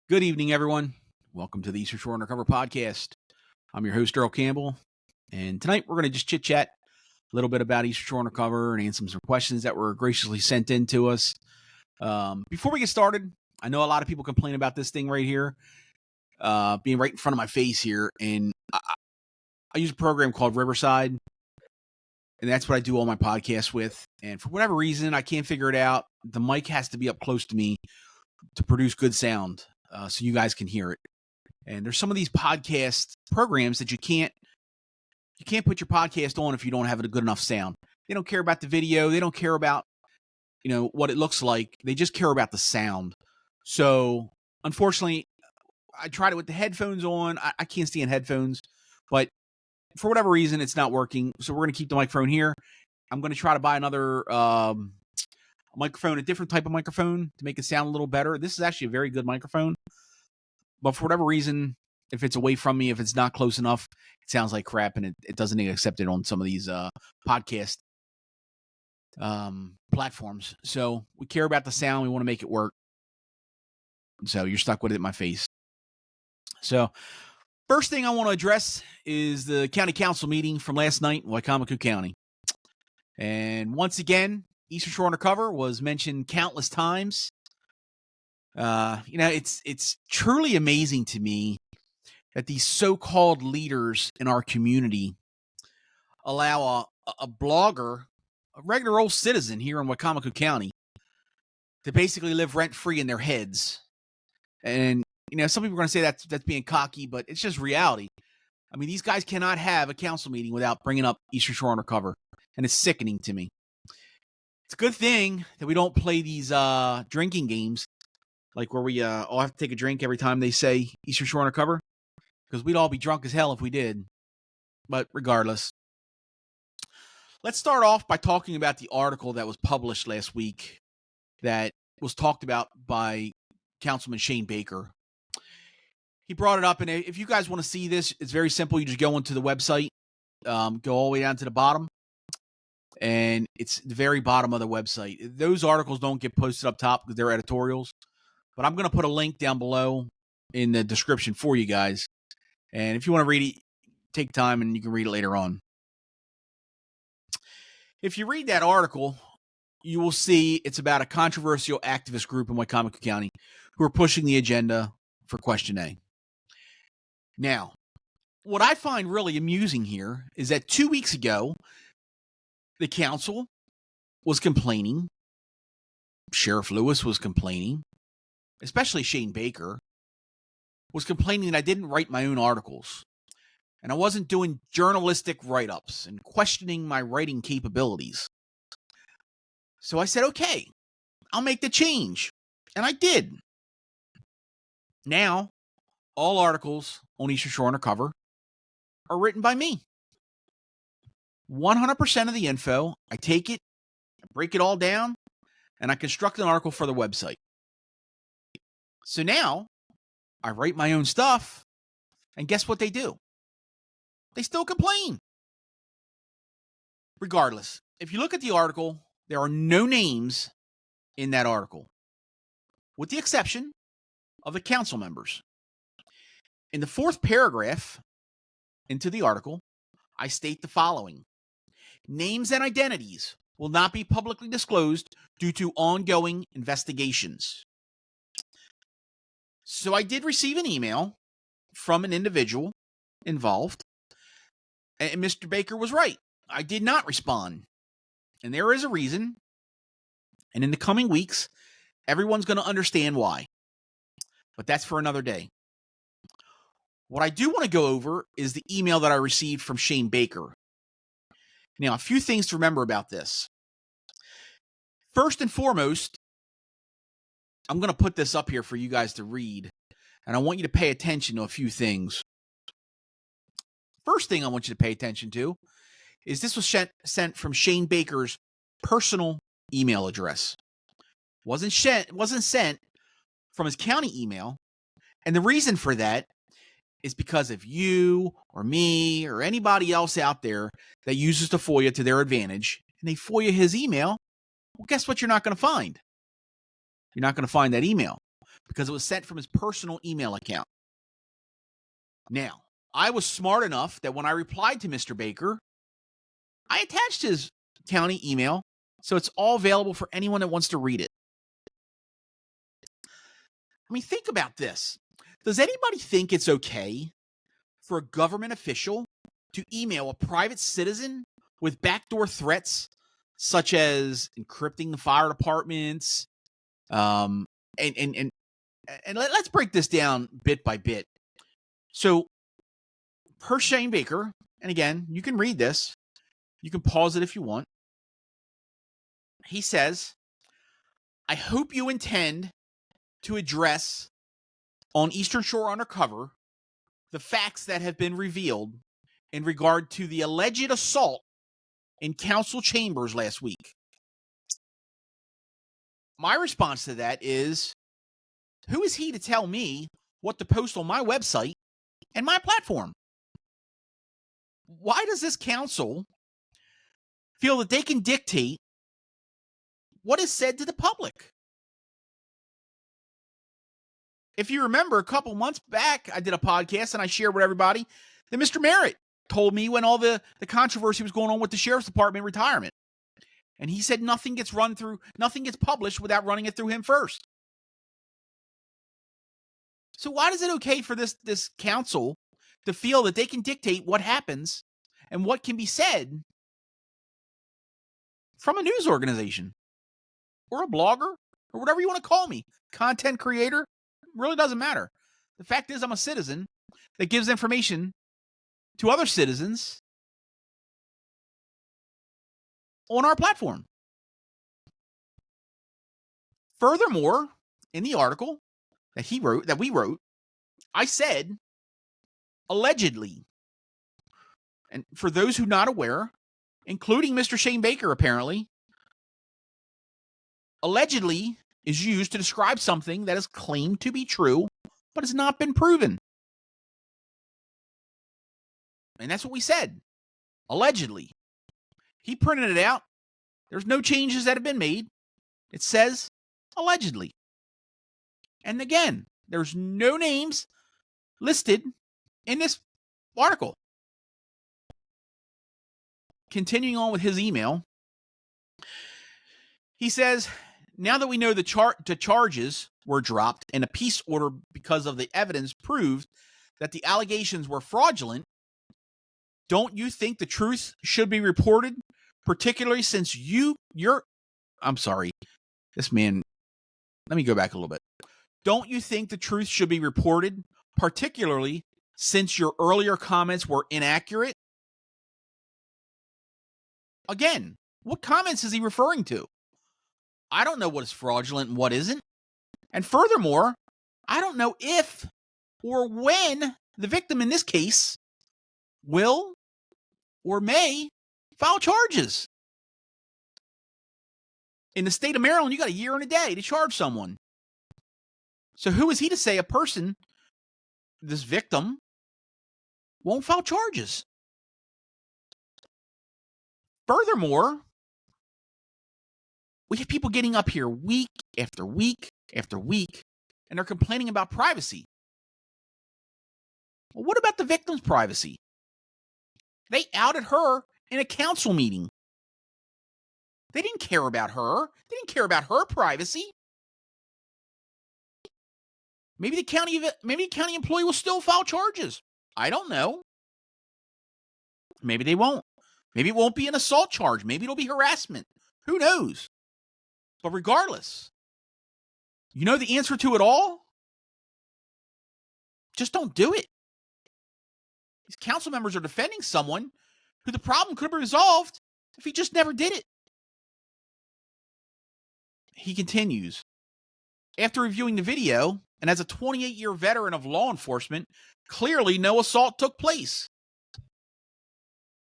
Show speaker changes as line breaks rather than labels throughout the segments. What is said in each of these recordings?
Good evening, everyone. Welcome to the Eastern Shore Undercover Podcast. I'm your host, Earl Campbell, and tonight we're going to just chit-chat a little bit about Eastern Shore Undercover and answer some questions that were graciously sent in to us. Before we get started, I know a lot of people complain about this thing right here, being right in front of my face here, and I use a program called Riverside, and that's what I do all my podcasts with, and for whatever reason, I can't figure it out. The mic has to be up close to me to produce good sound. So you guys can hear it. And there's some of these podcast programs that you can't put your podcast on if you don't have a good enough sound. They don't care about the video. They don't care about, what it looks like. They just care about the sound. So unfortunately, I tried it with the headphones on. I can't stand headphones, but for whatever reason, it's not working. So we're going to keep the microphone here. I'm going to try to buy another microphone, a different type of microphone to make it sound a little better. This is actually a very good microphone, but for whatever reason, if it's away from me, if it's not close enough, it sounds like crap, and it doesn't get accepted on some of these podcast platforms. So we care about the sound. We want to make it work. So you're stuck with it in my face. So first thing I want to address is the county council meeting from last night in Wicomico County. And once again, Eastern Shore Undercover was mentioned countless times. It's truly amazing to me that these so-called leaders in our community allow a blogger, a regular old citizen here in Wicomico County, to basically live rent-free in their heads. And, some people are going to say that's being cocky, but it's just reality. I mean, these guys cannot have a council meeting without bringing up Eastern Shore Undercover, and it's sickening to me. It's a good thing that we don't play these drinking games, like where we all have to take a drink every time they say Eastern Shore Undercover, because we'd all be drunk as hell if we did. But regardless, let's start off by talking about the article that was published last week that was talked about by Councilman Shane Baker. He brought it up, and if you guys want to see this, it's very simple. You just go into the website, go all the way down to the bottom, and it's the very bottom of the website. Those articles don't get posted up top because they're editorials, but I'm going to put a link down below in the description for you guys. And if you want to read it, take time and you can read it later on. If you read that article, you will see it's about a controversial activist group in Wicomico County who are pushing the agenda for Question A. Now, what I find really amusing here is that 2 weeks ago, the council was complaining. Sheriff Lewis was complaining. Especially Shane Baker was complaining that I didn't write my own articles. And I wasn't doing journalistic write-ups and questioning my writing capabilities. So I said, okay, I'll make the change. And I did. Now, all articles on Eastern Shore Undercover are written by me. 100% of the info, I take it, I break it all down, and I construct an article for the website. So now, I write my own stuff, and guess what they do? They still complain. Regardless, if you look at the article, there are no names in that article, with the exception of the council members. In the fourth paragraph into the article, I state the following. Names and identities will not be publicly disclosed due to ongoing investigations. So I did receive an email from an individual involved, and Mr. Baker was right. I did not respond, and there is a reason, and in the coming weeks, everyone's going to understand why. But that's for another day. What I do want to go over is the email that I received from Shane Baker. Now, a few things to remember about this. First and foremost, I'm going to put this up here for you guys to read, and I want you to pay attention to a few things. First thing I want you to pay attention to is this was sent from Shane Baker's personal email address. Wasn't sent from his county email, and the reason for that is because if you or me or anybody else out there that uses the FOIA to their advantage and they FOIA his email, well, guess what you're not going to find? You're not going to find that email because it was sent from his personal email account. Now, I was smart enough that when I replied to Mr. Baker, I attached his county email, so it's all available for anyone that wants to read it. I mean, think about this. Does anybody think it's okay for a government official to email a private citizen with backdoor threats, such as encrypting the fire departments? And let's break this down bit by bit. So, per Shane Baker, and again, you can read this. You can pause it if you want. He says, I hope you intend to address on Eastern Shore Undercover the facts that have been revealed in regard to the alleged assault in council chambers last week. My response to that is, who is he to tell me what to post on my website and my platform? Why does this council feel that they can dictate what is said to the public? If you remember, a couple months back, I did a podcast and I shared with everybody that Mr. Merritt told me when all the controversy was going on with the sheriff's department retirement. And he said nothing gets published without running it through him first. So why is it okay for this council to feel that they can dictate what happens and what can be said from a news organization or a blogger or whatever you want to call me, content creator? Really doesn't matter. The fact is, I'm a citizen that gives information to other citizens on our platform. Furthermore, in the article that we wrote, I said allegedly. And for those who are not aware, including Mr. Shane Baker apparently, allegedly is used to describe something that is claimed to be true, but has not been proven. And that's what we said. Allegedly. He printed it out. There's no changes that have been made. It says allegedly. And again, there's no names listed in this article. Continuing on with his email, he says, now that we know the charges were dropped and a peace order because of the evidence proved that the allegations were fraudulent, don't you think the truth should be reported, particularly since I'm sorry, this man, let me go back a little bit. Don't you think the truth should be reported, particularly since your earlier comments were inaccurate? Again, what comments is he referring to? I don't know what is fraudulent and what isn't. And furthermore, I don't know if or when the victim in this case will or may file charges. In the state of Maryland, you got a year and a day to charge someone. So who is he to say a person, this victim, won't file charges? Furthermore, we have people getting up here week after week after week, and they're complaining about privacy. Well, what about the victim's privacy? They outed her in a council meeting. They didn't care about her. They didn't care about her privacy. Maybe the county employee will still file charges. I don't know. Maybe they won't. Maybe it won't be an assault charge. Maybe it'll be harassment. Who knows? But regardless, you know the answer to it all? Just don't do it. These council members are defending someone who the problem could have been resolved if he just never did it. He continues, after reviewing the video, and as a 28-year veteran of law enforcement, clearly no assault took place.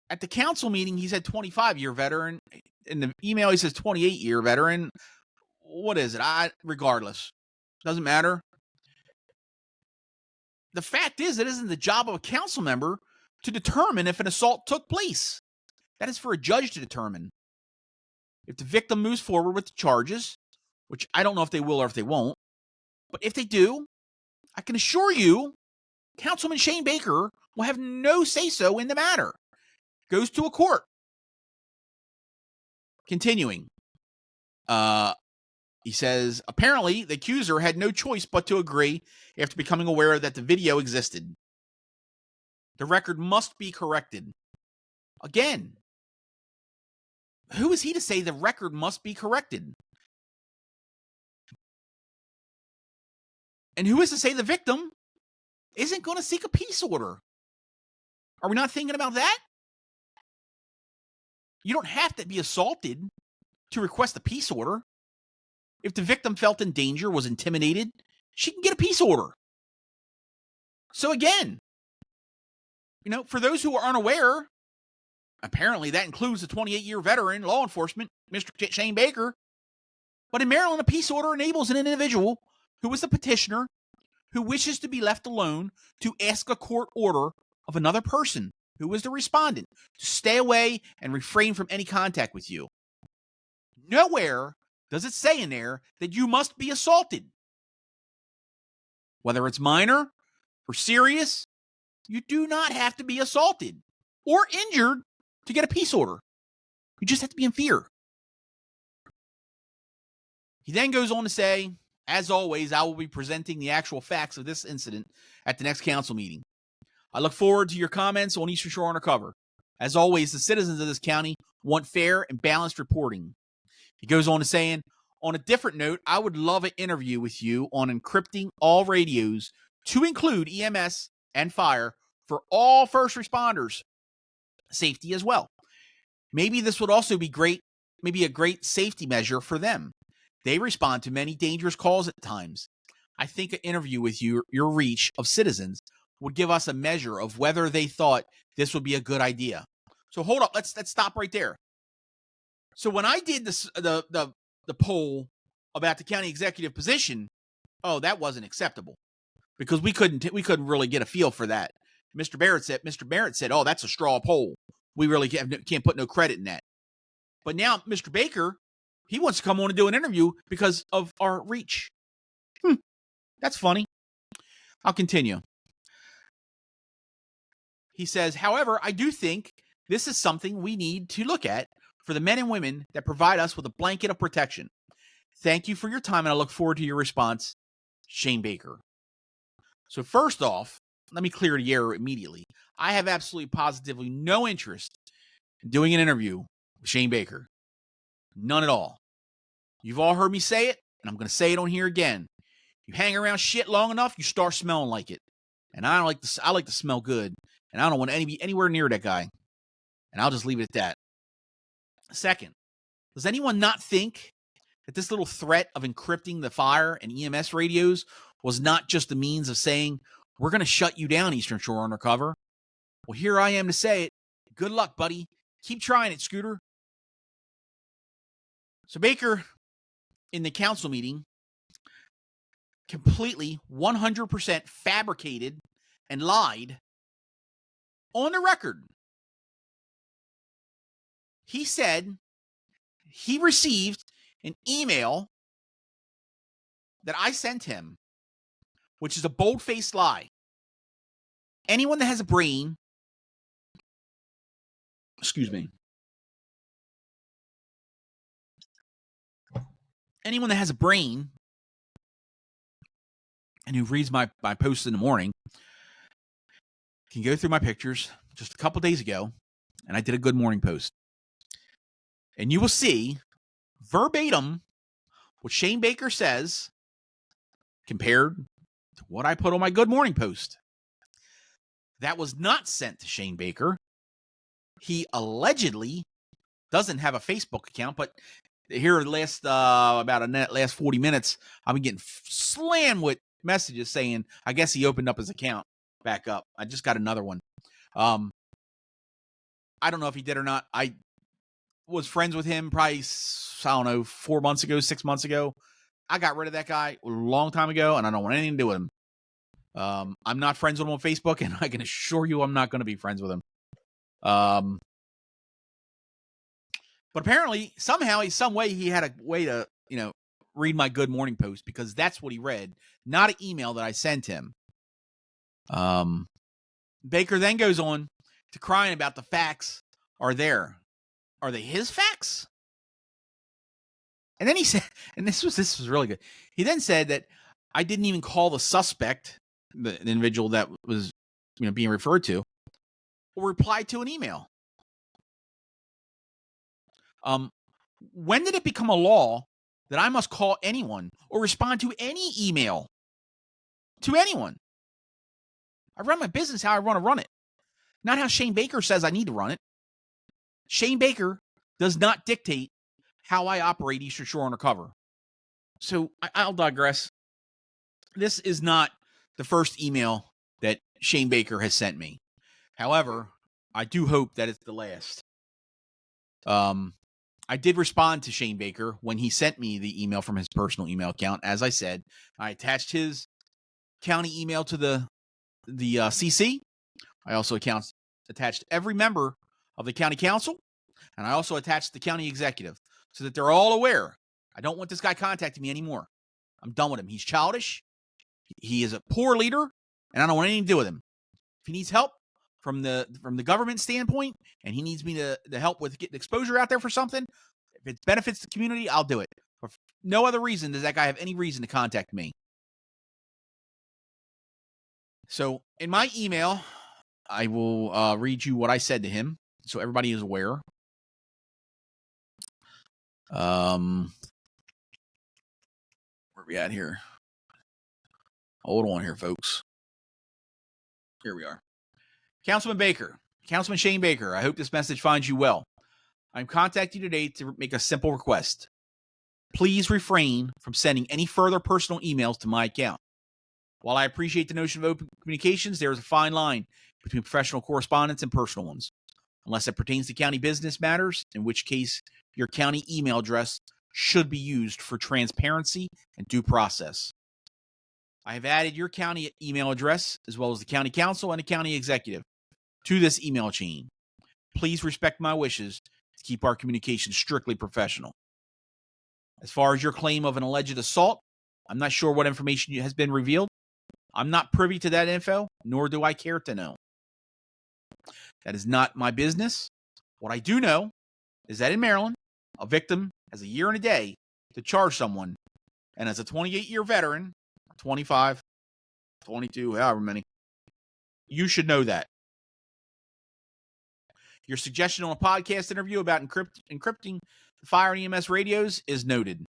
At the council meeting, he said 25-year veteran. In the email, he says 28-year veteran. What is it? Regardless. Doesn't matter. The fact is, it isn't the job of a council member to determine if an assault took place. That is for a judge to determine. If the victim moves forward with the charges, which I don't know if they will or if they won't, But if they do, I can assure you, Councilman Shane Baker will have no say-so in the matter. Goes to a court. Continuing. He says, apparently, the accuser had no choice but to agree after becoming aware that the video existed. The record must be corrected. Again, who is he to say the record must be corrected? And who is to say the victim isn't going to seek a peace order? Are we not thinking about that? You don't have to be assaulted to request a peace order. If the victim felt in danger, was intimidated, she can get a peace order. So again, for those who are unaware, apparently that includes the 28-year veteran law enforcement, Mr. Shane Baker. But in Maryland, a peace order enables an individual who is the petitioner who wishes to be left alone to ask a court order of another person who is the respondent to stay away and refrain from any contact with you. Nowhere does it say in there that you must be assaulted. Whether it's minor or serious, you do not have to be assaulted or injured to get a peace order. You just have to be in fear. He then goes on to say, as always, I will be presenting the actual facts of this incident at the next council meeting. I look forward to your comments on Eastern Shore Undercover. As always, the citizens of this county want fair and balanced reporting. He goes on to saying, on a different note, I would love an interview with you on encrypting all radios to include EMS and fire for all first responders. Safety as well. Maybe this would also be a great safety measure for them. They respond to many dangerous calls at times. I think an interview with your reach of citizens would give us a measure of whether they thought this would be a good idea. So hold up, let's stop right there. So when I did this, the poll about the county executive position, that wasn't acceptable because we couldn't really get a feel for that. Mr. Barrett said, oh, that's a straw poll. We really can't put no credit in that. But now Mr. Baker, he wants to come on and do an interview because of our reach. That's funny. I'll continue. He says, however, I do think this is something we need to look at for the men and women that provide us with a blanket of protection. Thank you for your time, and I look forward to your response, Shane Baker. So first off, let me clear the air immediately. I have absolutely positively no interest in doing an interview with Shane Baker. None at all. You've all heard me say it, and I'm going to say it on here again. You hang around shit long enough, you start smelling like it. And I like to smell good, and I don't want to be anywhere near that guy. And I'll just leave it at that. Second, does anyone not think that this little threat of encrypting the fire and EMS radios was not just a means of saying, we're going to shut you down, Eastern Shore Undercover? Well, here I am to say it. Good luck, buddy. Keep trying it, Scooter. So Baker, in the council meeting, completely 100% fabricated and lied on the record. He said he received an email that I sent him, which is a bold-faced lie. Anyone that has a brain, anyone that has a brain and who reads my posts in the morning can go through my pictures just a couple days ago, and I did a good morning post. And you will see verbatim what Shane Baker says compared to what I put on my good morning post. That was not sent to Shane Baker. He allegedly doesn't have a Facebook account, but here last 40 minutes, I've been getting slammed with messages saying, I guess he opened up his account back up. I just got another one. I don't know if he did or not. I was friends with him probably, 4 months ago, 6 months ago. I got rid of that guy a long time ago, and I don't want anything to do with him. I'm not friends with him on Facebook, and I can assure you I'm not going to be friends with him. But apparently, somehow, some way, he had a way to, read my Good Morning Post because that's what he read, not an email that I sent him. Baker then goes on to crying about the facts are there. Are they his facts? And then he said, and this was really good. He then said that I didn't even call the suspect, the individual that was being referred to, or reply to an email. When did it become a law that I must call anyone or respond to any email to anyone? I run my business how I want to run it, not how Shane Baker says I need to run it. Shane Baker does not dictate how I operate Eastern Shore Undercover. So I'll digress. This is not the first email that Shane Baker has sent me. However, I do hope that it's the last. I did respond to Shane Baker when he sent me the email from his personal email account. As I said, I attached his county email to the CC. I also attached every member of the county council, and I also attached the county executive so that they're all aware. I don't want this guy contacting me anymore. I'm done with him. He's childish. He is a poor leader, and I don't want anything to do with him. If he needs help from the government standpoint, and he needs me to help with getting exposure out there for something, if it benefits the community, I'll do it. For no other reason does that guy have any reason to contact me. So in my email, I will read you what I said to him so everybody is aware. Where we at here? Hold on here, folks. Here we are. Councilman Shane Baker, I hope this message finds you well. I'm contacting you today to make a simple request. Please refrain from sending any further personal emails to my account. While I appreciate the notion of open communications, there is a fine line between professional correspondence and personal ones, unless it pertains to county business matters, in which case your county email address should be used for transparency and due process. I have added your county email address, as well as the county council and the county executive, to this email chain. Please respect my wishes to keep our communication strictly professional. As far as your claim of an alleged assault, I'm not sure what information has been revealed. I'm not privy to that info, nor do I care to know. That is not my business. What I do know is that in Maryland, a victim has a year and a day to charge someone, and as a 28-year veteran, 25, 22, however many, you should know that. Your suggestion on a podcast interview about encrypting the fire and EMS radios is noted.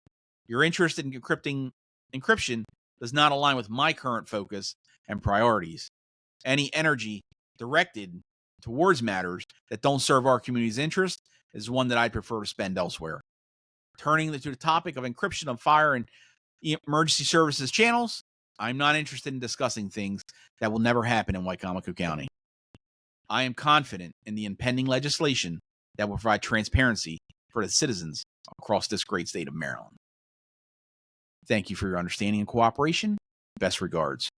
Your interest in encryption does not align with my current focus and priorities. Any energy directed towards matters that don't serve our community's interest is one that I'd prefer to spend elsewhere. Turning to the topic of encryption of fire and emergency services channels, I'm not interested in discussing things that will never happen in Wicomico County. I am confident in the impending legislation that will provide transparency for the citizens across this great state of Maryland. Thank you for your understanding and cooperation. Best regards.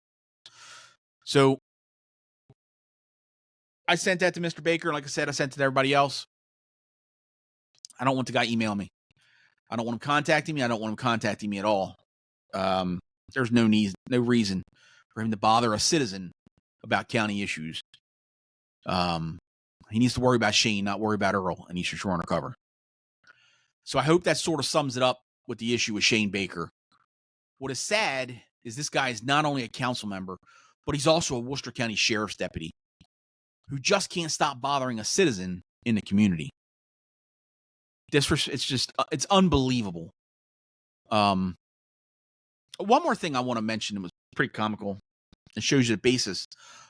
So I sent that to Mr. Baker. Like I said, I sent it to everybody else. I don't want the guy emailing me. I don't want him contacting me. I don't want him contacting me at all. There's no reason for him to bother a citizen about county issues. He needs to worry about Shane, not worry about Earl and Eastern Shore Undercover. So I hope that sort of sums it up with the issue with Shane Baker. What is sad is this guy is not only a council member, but he's also a Worcester County Sheriff's deputy who just can't stop bothering a citizen in the community. It's unbelievable. One more thing I want to mention, it was pretty comical. It shows you the basis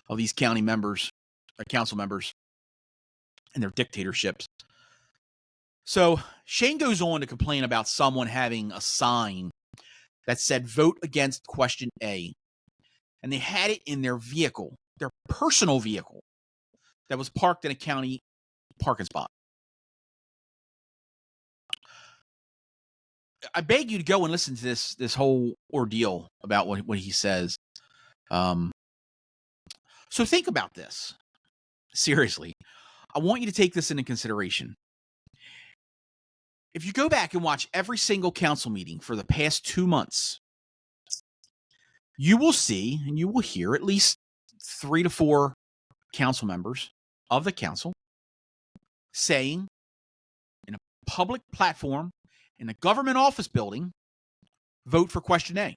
of these county members, council members, and their dictatorships. So Shane goes on to complain about someone having a sign that said, "Vote against question A." And they had it in their vehicle, their personal vehicle, that was parked in a county parking spot. I beg you to go and listen to this whole ordeal about what he says. So think about this. Seriously. I want you to take this into consideration. If you go back and watch every single council meeting for the past 2 months, you will see and you will hear at least 3 to 4 council members of the council saying in a public platform in a government office building, vote for question A.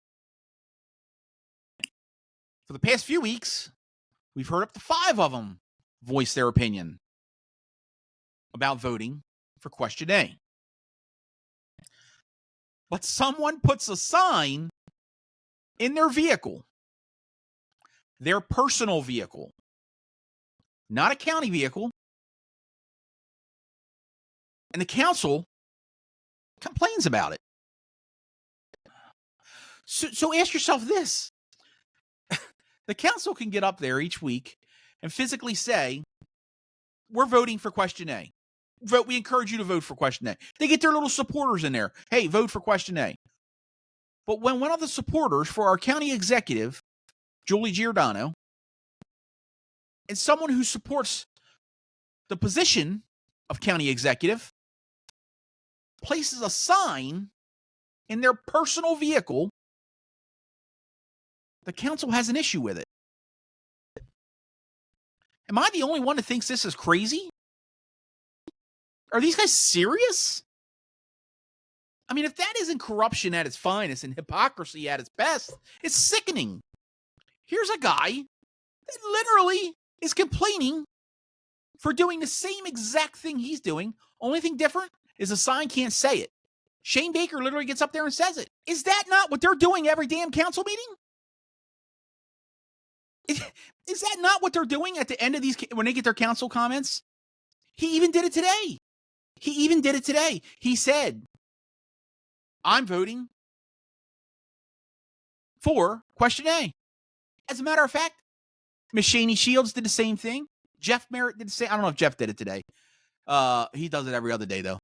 For the past few weeks, we've heard up to 5 of them voice their opinion about voting for question A. But someone puts a sign in their vehicle, their personal vehicle, not a county vehicle, and the council complains about it. So ask yourself this. The council can get up there each week and physically say, we're voting for question A. We encourage you to vote for question A. They get their little supporters in there. Hey, vote for question A. But when one of the supporters for our county executive, Julie Giordano, and someone who supports the position of county executive places a sign in their personal vehicle, the council has an issue with it. Am I the only one that thinks this is crazy? Are these guys serious? I mean, if that isn't corruption at its finest and hypocrisy at its best, it's sickening. Here's a guy that literally is complaining for doing the same exact thing he's doing. Only thing different is the sign can't say it. Shane Baker literally gets up there and says it. Is that not what they're doing every damn council meeting? Is that not what they're doing at the end of these, when they get their council comments? He even did it today. He said, I'm voting for question A. As a matter of fact, Miss Shaney Shields did the same thing. Jeff Merritt did the same. I don't know if Jeff did it today. He does it every other day, though.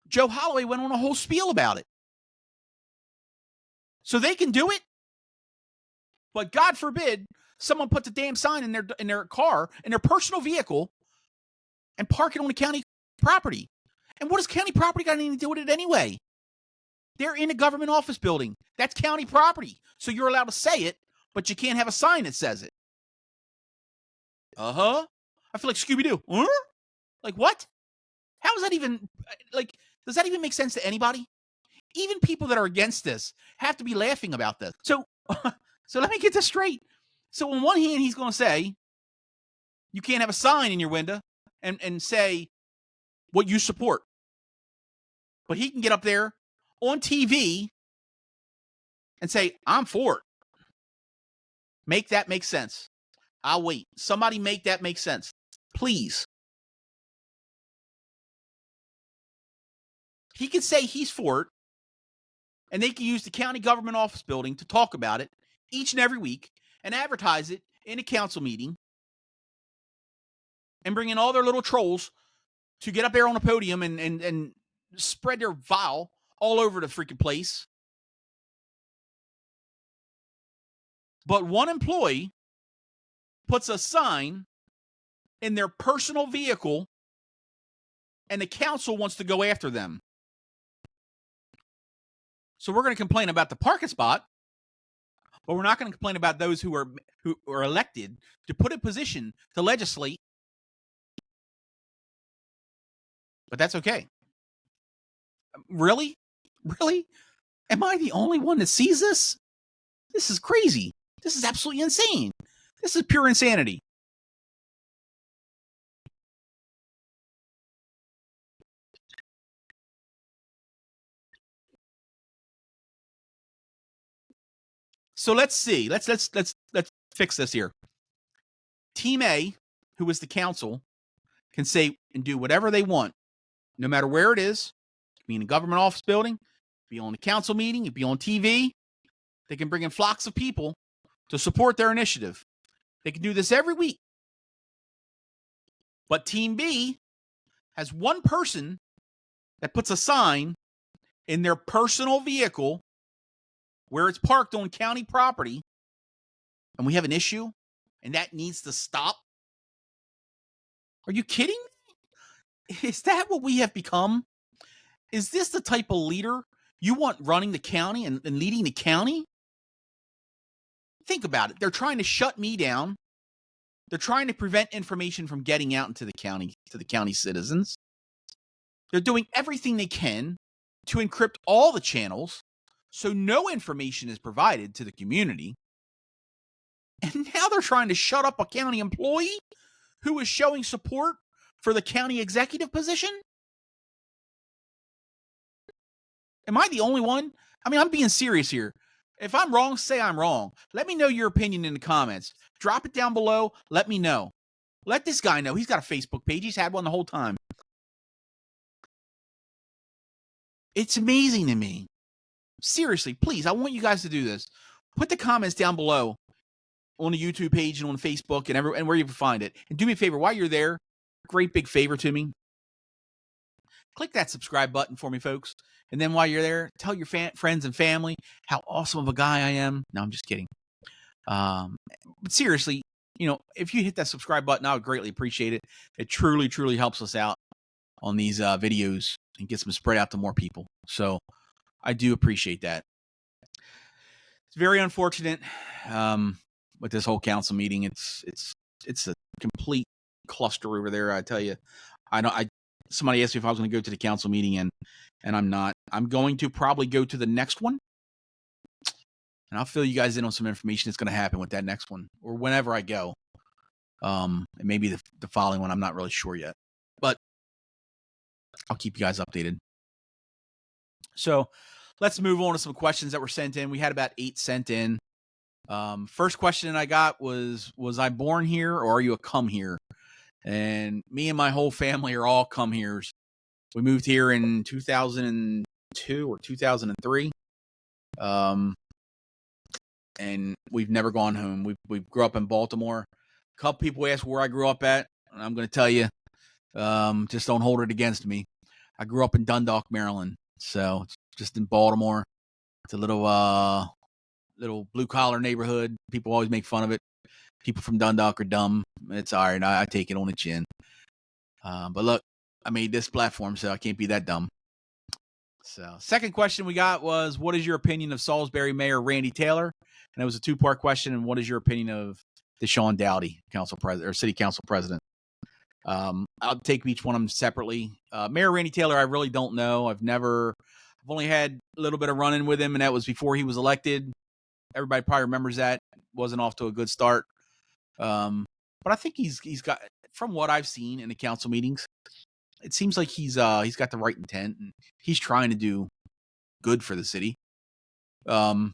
Joe Holloway went on a whole spiel about it. So they can do it. But God forbid someone puts a damn sign in their car, in their personal vehicle, and park it on the county property. And what does county property got anything to do with it anyway? They're in a government office building. That's county property. So you're allowed to say it, but you can't have a sign that says it. I feel like Scooby-Doo. Huh? Like what? How is that even, does that even make sense to anybody? Even people that are against this have to be laughing about this. So let me get this straight. So on one hand, he's going to say, you can't have a sign in your window and say what you support. But he can get up there on TV and say, I'm for it. Make that make sense. I'll wait. Somebody make that make sense. Please. He can say he's for it, and they can use the county government office building to talk about it each and every week and advertise it in a council meeting and bring in all their little trolls to get up there on a podium and spread their vile all over the freaking place. But one employee puts a sign in their personal vehicle and the council wants to go after them. So we're going to complain about the parking spot, but we're not going to complain about those who are elected to put in position to legislate. But that's okay. Really? Really? Am I the only one that sees this? This is crazy. This is absolutely insane. This is pure insanity. So let's see. Let's fix this here. Team A, who is the council, can say and do whatever they want, no matter where it is. It can be in a government office building, be on a council meeting, it be on TV. They can bring in flocks of people to support their initiative. They can do this every week. But Team B has one person that puts a sign in their personal vehicle where it's parked on county property, and we have an issue, and that needs to stop. Are you kidding me? Is that what we have become? Is this the type of leader you want running the county and leading the county? Think about it. They're trying to shut me down. They're trying to prevent information from getting out into the county, to the county citizens. They're doing everything they can to encrypt all the channels so no information is provided to the community. And now they're trying to shut up a county employee who is showing support for the county executive position? Am I the only one? I mean, I'm being serious here. If I'm wrong, say I'm wrong. Let me know your opinion in the comments. Drop it down below. Let me know. Let this guy know. He's got a Facebook page. He's had one the whole time. It's amazing to me. Seriously, please, I want you guys to do this. Put the comments down below on the YouTube page and on Facebook and where you can find it. And do me a favor, while you're there, great big favor to me. Click that subscribe button for me, folks. And then while you're there, tell your friends and family how awesome of a guy I am. No, I'm just kidding. But seriously, if you hit that subscribe button, I would greatly appreciate it. It truly, truly helps us out on these videos and gets them spread out to more people. So I do appreciate that. It's very unfortunate with this whole council meeting. It's a complete cluster over there. I tell you, somebody asked me if I was going to go to the council meeting, and I'm not. I'm going to probably go to the next one, and I'll fill you guys in on some information that's going to happen with that next one, or whenever I go. And maybe the following one. I'm not really sure yet, but I'll keep you guys updated. So let's move on to some questions that were sent in. We had about 8 sent in. First question I got was I born here or are you a come here? And me and my whole family are all come heres. We moved here in 2002 or 2003. And we've never gone home. We grew up in Baltimore. A couple people asked where I grew up at, and I'm going to tell you, just don't hold it against me. I grew up in Dundalk, Maryland. So it's just in Baltimore. It's a little blue collar neighborhood. People always make fun of it. People from Dundalk are dumb. It's all right. I take it on the chin. But look, I made this platform, so I can't be that dumb. So second question we got was, what is your opinion of Salisbury Mayor Randy Taylor? And it was a 2-part question. And what is your opinion of Deshaun Dowdy, council president or city council president? I'll take each one of them separately. Mayor Randy Taylor, I really don't know. I've only had a little bit of run-in with him, and that was before he was elected. Everybody probably remembers that. Wasn't off to a good start. But I think he's got, from what I've seen in the council meetings, it seems like he's got the right intent and he's trying to do good for the city. As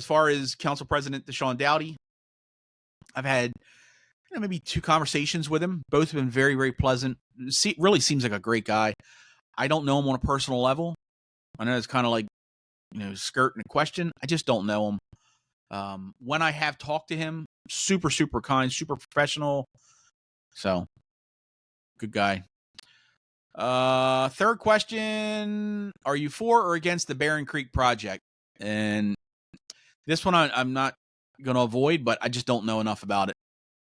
far as council president Deshaun Dowdy, I've had maybe 2 conversations with him. Both have been very, very pleasant. Really seems like a great guy. I don't know him on a personal level. I know it's kind of like, skirting a question. I just don't know him. When I have talked to him, super, super kind, super professional. So, good guy. Third question, are you for or against the Barron Creek project? And this one I'm not going to avoid, but I just don't know enough about it.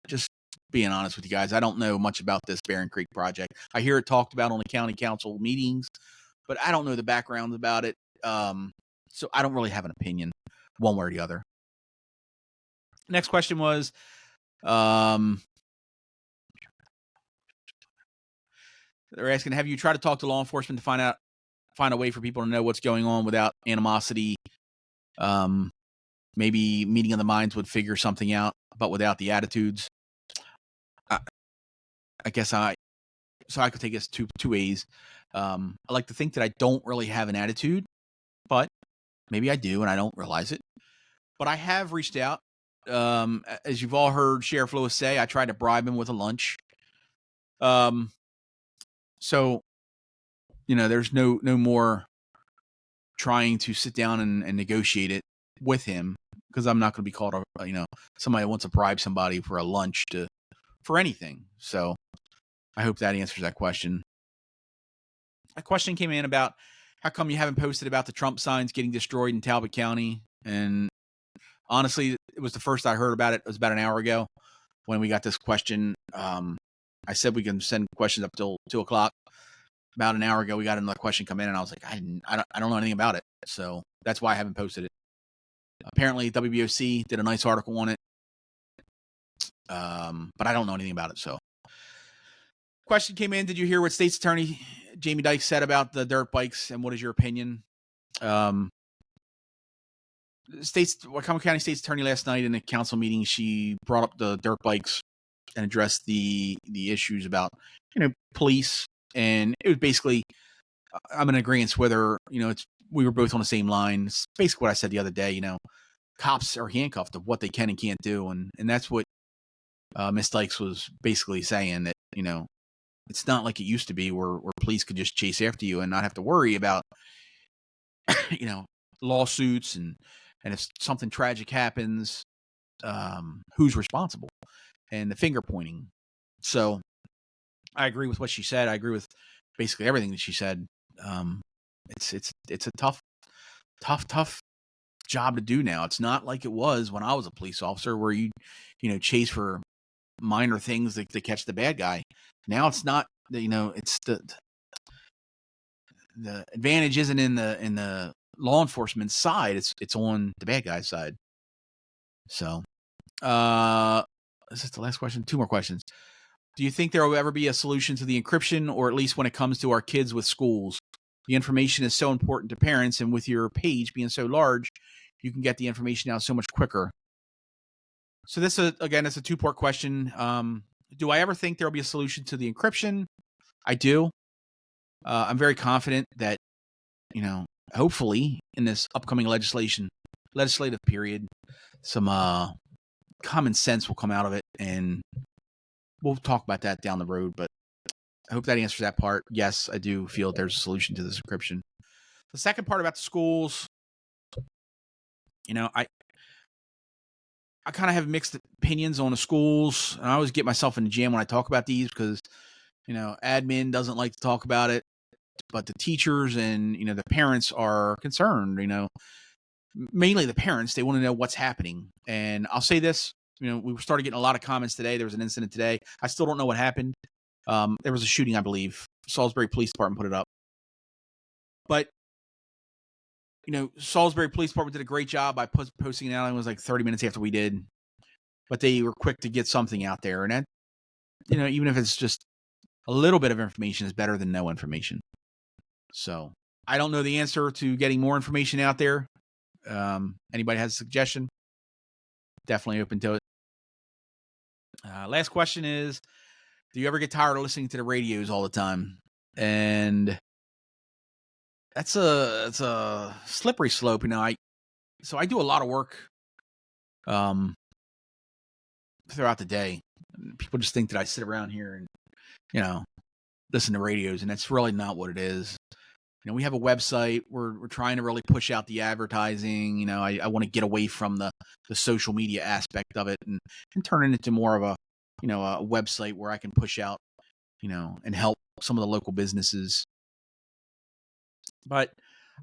Just being honest with you guys, I don't know much about this Barron Creek project. I hear it talked about on the county council meetings, but I don't know the background about it. So I don't really have an opinion one way or the other. Next question was, they're asking, have you tried to talk to law enforcement to find a way for people to know what's going on without animosity? Maybe meeting of the minds would figure something out, but without the attitudes. I guess I could take this two ways. I like to think that I don't really have an attitude, but maybe I do and I don't realize it. But I have reached out. As you've all heard Sheriff Lewis say, I tried to bribe him with a lunch. So, there's no more trying to sit down and negotiate it with him, because I'm not going to be called somebody wants to bribe somebody for a lunch for anything. So I hope that answers that question. A question came in about how come you haven't posted about the Trump signs getting destroyed in Talbot County? And honestly, it was the first I heard about it. It was about an hour ago when we got this question. I said we can send questions up till 2:00. About an hour ago, we got another question come in, and I was like, I don't know anything about it. So that's why I haven't posted it. Apparently, WBOC did a nice article on it, but I don't know anything about it. So, question came in: did you hear what State's Attorney Jamie Dykes said about the dirt bikes, and what is your opinion? Wicomico County State's Attorney last night in a council meeting, she brought up the dirt bikes and addressed the issues about police, and it was basically I'm in agreement with her. We were both on the same line. It's basically what I said the other day. Cops are handcuffed of what they can and can't do, and that's what Miss Dykes was basically saying, that it's not like it used to be where police could just chase after you and not have to worry about lawsuits and if something tragic happens, who's responsible and the finger pointing. So I agree with what she said. I agree with basically everything that she said. It's a tough job to do now. It's not like it was when I was a police officer, where you chase for minor things to catch the bad guy. Now it's not. It's the advantage isn't in the law enforcement side. It's on the bad guy's side. So, this is the last question. 2 more questions. Do you think there will ever be a solution to the encryption, or at least when it comes to our kids with schools? The information is so important to parents, and with your page being so large, you can get the information out so much quicker. So this is, again, it's a 2-part question. Do I ever think there will be a solution to the encryption? I do. I'm very confident that, hopefully in this upcoming legislative period, some common sense will come out of it, and we'll talk about that down the road. But I hope that answers that part. Yes, I do feel there's a solution to this encryption. The second part about the schools, I kind of have mixed opinions on the schools, and I always get myself in the jam when I talk about these because, admin doesn't like to talk about it, but the teachers and, the parents are concerned, mainly the parents. They want to know what's happening. And I'll say this, we started getting a lot of comments today. There was an incident today. I still don't know what happened. There was a shooting, I believe. Salisbury Police Department put it up. But, Salisbury Police Department did a great job by posting it out. It was like 30 minutes after we did. But they were quick to get something out there. And that, even if it's just a little bit of information, is better than no information. So I don't know the answer to getting more information out there. Anybody has a suggestion? Definitely open to it. Last question is, do you ever get tired of listening to the radios all the time? And it's a slippery slope. I do a lot of work throughout the day. People just think that I sit around here and, listen to radios, and that's really not what it is. We have a website. We're trying to really push out the advertising. I want to get away from the social media aspect of it and turn it into more of a website where I can push out, and help some of the local businesses. But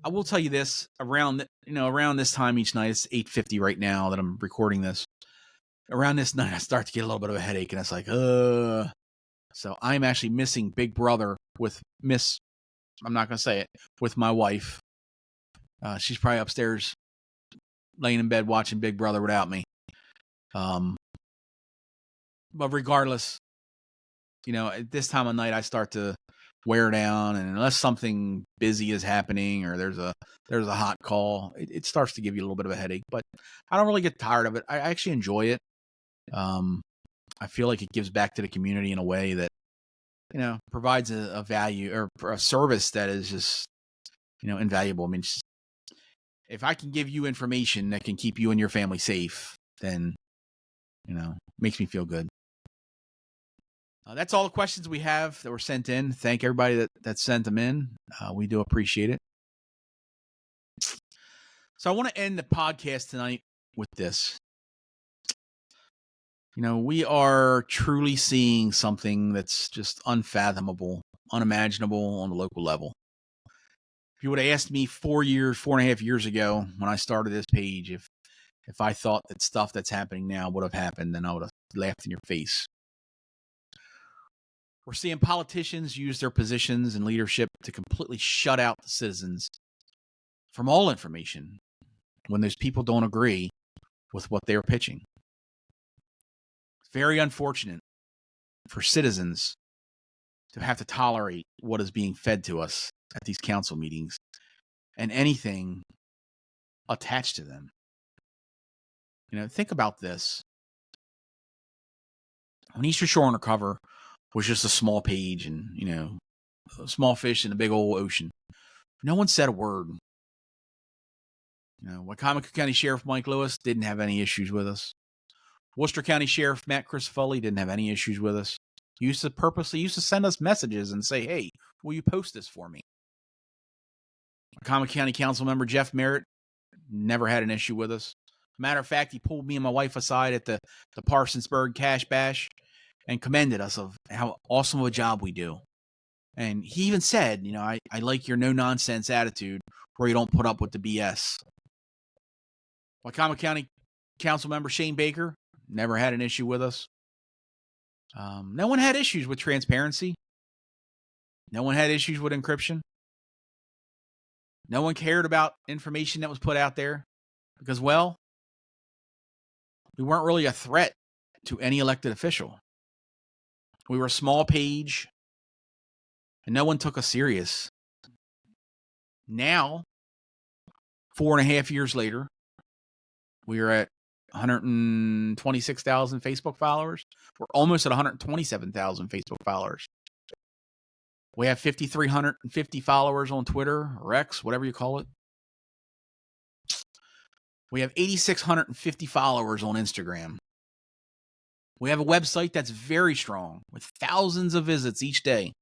I will tell you this, around this time each night, it's 8:50 right now that I'm recording this. Around this night, I start to get a little bit of a headache, and it's like, So I'm actually missing Big Brother with I'm not going to say it, with my wife. She's probably upstairs laying in bed watching Big Brother without me. But regardless, at this time of night, I start to wear down, and unless something busy is happening or there's a hot call, it starts to give you a little bit of a headache. But I don't really get tired of it. I actually enjoy it. I feel like it gives back to the community in a way that, provides a value or a service that is just, invaluable. I mean, if I can give you information that can keep you and your family safe, then, makes me feel good. That's all the questions we have that were sent in. Thank everybody that sent them in. We do appreciate it. So I want to end the podcast tonight with this. We are truly seeing something that's just unfathomable, unimaginable on the local level. If you would have asked me 4.5 years ago when I started this page, if I thought that stuff that's happening now would have happened, then I would have laughed in your face. We're seeing politicians use their positions and leadership to completely shut out the citizens from all information when those people don't agree with what they're pitching. It's very unfortunate for citizens to have to tolerate what is being fed to us at these council meetings and anything attached to them. Think about this. When Eastern Shore Undercover was just a small page and, a small fish in a big old ocean, no one said a word. Wicomico County Sheriff Mike Lewis didn't have any issues with us. Worcester County Sheriff Matt Foley didn't have any issues with us. He used to send us messages and say, "Hey, will you post this for me?" Wicomico County Council member Jeff Merritt never had an issue with us. Matter of fact, he pulled me and my wife aside at the Parsonsburg Cash Bash and commended us of how awesome of a job we do. And he even said, I like your no-nonsense attitude where you don't put up with the BS. Wicomico County Council member Shane Baker never had an issue with us. No one had issues with transparency. No one had issues with encryption. No one cared about information that was put out there because, well, we weren't really a threat to any elected official. We were a small page, and no one took us serious. Now, 4.5 years later, we are at 126,000 Facebook followers. We're almost at 127,000 Facebook followers. We have 5,350 followers on Twitter or X, whatever you call it. We have 8,650 followers on Instagram. We have a website that's very strong with thousands of visits each day.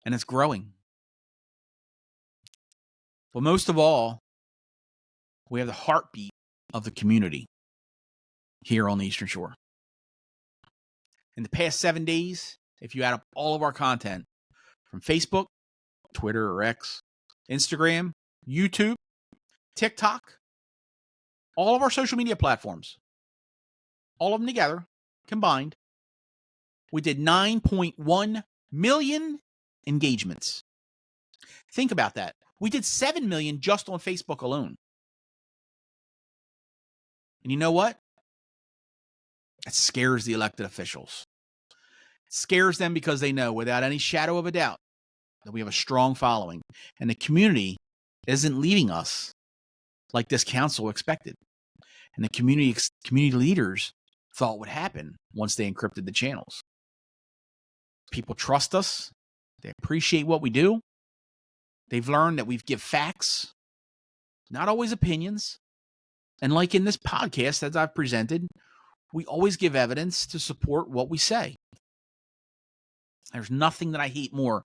And it's growing. But most of all, we have the heartbeat of the community here on the Eastern Shore. In the past 7 days, if you add up all of our content from Facebook, Twitter or X, Instagram, YouTube, TikTok, all of our social media platforms, all of them together, combined, we did 9.1 million engagements. Think about that. We did 7 million just on Facebook alone. And you know what? It scares the elected officials. It scares them because they know without any shadow of a doubt that we have a strong following. And the community isn't leaving us like this council expected. And the community leaders thought would happen once they encrypted the channels. People trust us. They appreciate what we do. They've learned that we give facts, not always opinions. And like in this podcast that I've presented, we always give evidence to support what we say. There's nothing that I hate more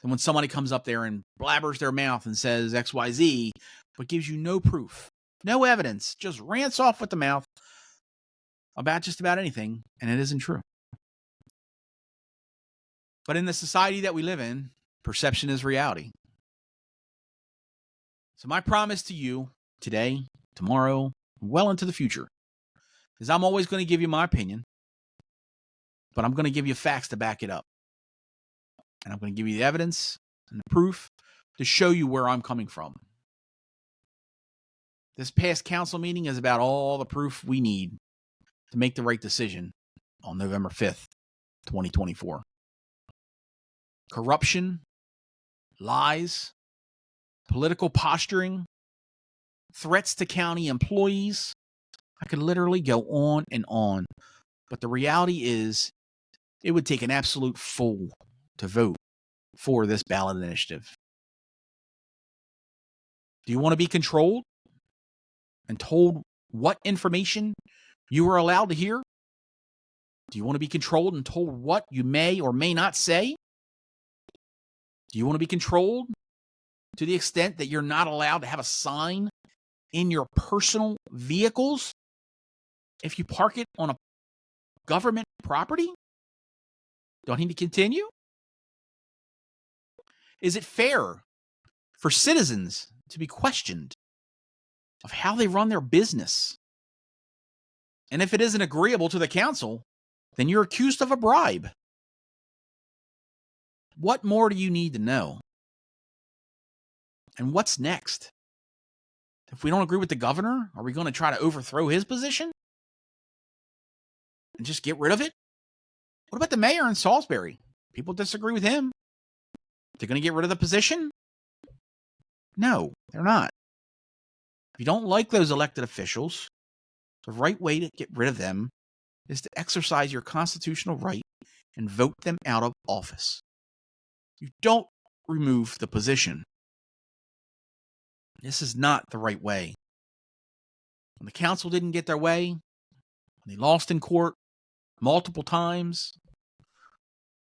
than when somebody comes up there and blabbers their mouth and says XYZ, but gives you no proof, no evidence, just rants off with the mouth about just about anything, and it isn't true. But in the society that we live in, perception is reality. So my promise to you today, tomorrow, well into the future, is I'm always going to give you my opinion, but I'm going to give you facts to back it up. And I'm going to give you the evidence and the proof to show you where I'm coming from. This past council meeting is about all the proof we need to make the right decision on November 5th, 2024. Corruption, lies, political posturing, threats to county employees. I could literally go on and on. But the reality is, it would take an absolute fool to vote for this ballot initiative. Do you want to be controlled and told what information you are allowed to hear? Do you want to be controlled and told what you may or may not say? Do you want to be controlled to the extent that you're not allowed to have a sign in your personal vehicles if you park it on a government property? Do I need to continue? Is it fair for citizens to be questioned of how they run their business? And if it isn't agreeable to the council, then you're accused of a bribe. What more do you need to know? And what's next? If we don't agree with the governor, are we going to try to overthrow his position and just get rid of it? What about the mayor in Salisbury? People disagree with him. They're going to get rid of the position? No, they're not. If you don't like those elected officials, the right way to get rid of them is to exercise your constitutional right and vote them out of office. You don't remove the position. This is not the right way. When the council didn't get their way, when they lost in court multiple times,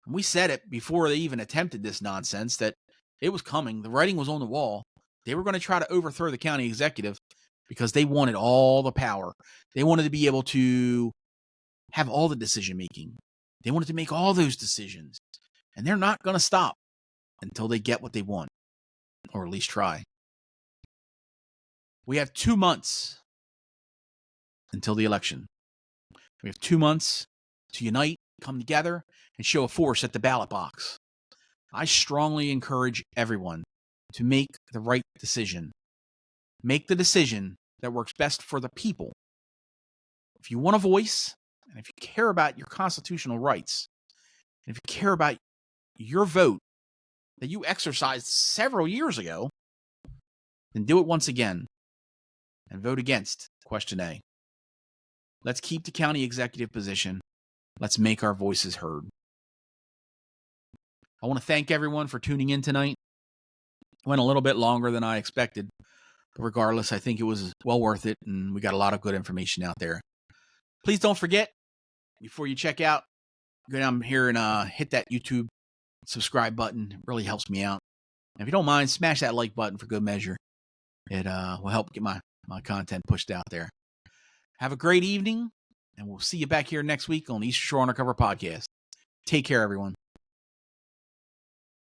and we said it before they even attempted this nonsense that it was coming. The writing was on the wall. They were going to try to overthrow the county executive because they wanted all the power. They wanted to be able to have all the decision making. They wanted to make all those decisions. And they're not going to stop until they get what they want, or at least try. We have 2 months until the election. We have 2 months to unite, come together, and show a force at the ballot box. I strongly encourage everyone to make the right decision. Make the decision that works best for the people. If you want a voice, and if you care about your constitutional rights, and if you care about your vote that you exercised several years ago, then do it once again and vote against question A. Let's keep the county executive position. Let's make our voices heard. I want to thank everyone for tuning in tonight. Went a little bit longer than I expected, but regardless, I think it was well worth it, and we got a lot of good information out there. Please don't forget, before you check out, go down here and hit that YouTube subscribe button. It really helps me out. And if you don't mind, smash that like button for good measure. It will help get my content pushed out there. Have a great evening, and we'll see you back here next week on the Eastern Shore Undercover Podcast. Take care, everyone.